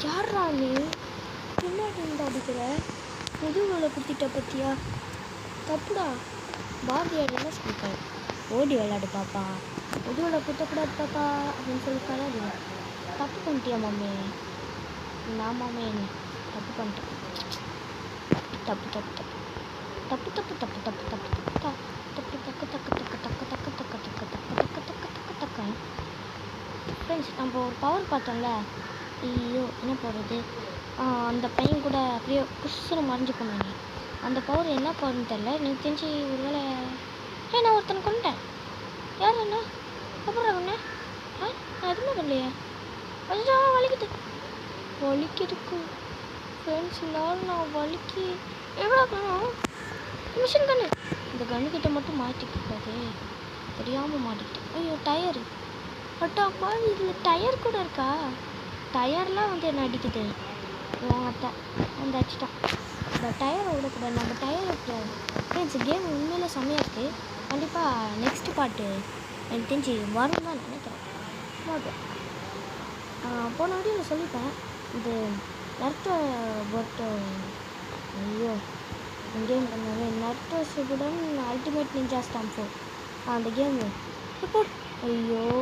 யாரா நீ பின்னாடி இருந்து அடிக்கிற? முதுகுல குத்திட்ட பற்றியா? தப்புடா. பாரதியார் என்ன சொல்லிட்டாரு? ஓடி விளையாடு பாப்பா, முதுகுல குத்தக்கூடாது பாப்பா அப்படின்னு சொல்லிட்டாரா? அது தப்பு பண்ணிட்டியா மாமே? நான் மாமே என்ன தப்பு பண்ணிட்டேன். தப்பு தப்பு தப்பு தப்பு தப்பு தப்பு தப்பு தப்பு தப்பு தப்பு தக்கு தக்கு தக்கு தக்கு தக்கு தக்கு தக்கு தக்கு தக்கு தக்கு தக்கு. ஃப்ரெண்ட்ஸ், நம்ம ஒரு பவர் பார்த்தோம்ல. ஐயோ, என்ன போடுறது? அந்த பையன் கூட அப்படியே புஷ்ஷுன்னு மறைஞ்சு போனானே, அந்த பவர் என்ன பவர்னு தெரில. எனக்கு தெரிஞ்சு ஒரு வேளை நான் ஒருத்தனை கொண்டேன். யார் என்ன? அப்புறம் ஒன்று நான் எதுவுமே பண்ணலையே. அதுதான் வலிக்குது வலிக்குதுக்கு ஃப்ரெண்ட்ஸ். எல்லாரும் நான் வலிக்கு எவ்வளோ மிஷின் கண்ணு. இந்த கண்ணுக்கிட்ட மட்டும் மாட்டிக்கூடாது, தெரியாமல் மாட்டிக்கிட்டேன். ஐயோ, டயரு. அட்டாப்பா, இதில் டயர் கூட இருக்கா? டயர்லாம் வந்து என்ன அடிக்குது? வாங்கத்த வந்து அடிச்சிட்டான். இந்த டயரை விடக்கூடாது, நம்ம டயர் விடக்கூடாது. ஃப்ரெண்ட்ஸ், கேம் உண்மையிலே செம்மையாக இருக்குது. கண்டிப்பாக நெக்ஸ்ட் பார்ட்டு எனக்கு தெரிஞ்சு வரும் தான் நினைக்கிறேன். ஓகே, போன வீடியோவில் சொல்லிப்பேன். இது நருட்டோ போட்டோ. ஐயோ, கேம் பண்ணாலே நருட்டோ ஷிபுடன் அல்டிமேட் நிஞ்சா ஸ்டாம்ப் 4 அந்த கேமு. ஐயோ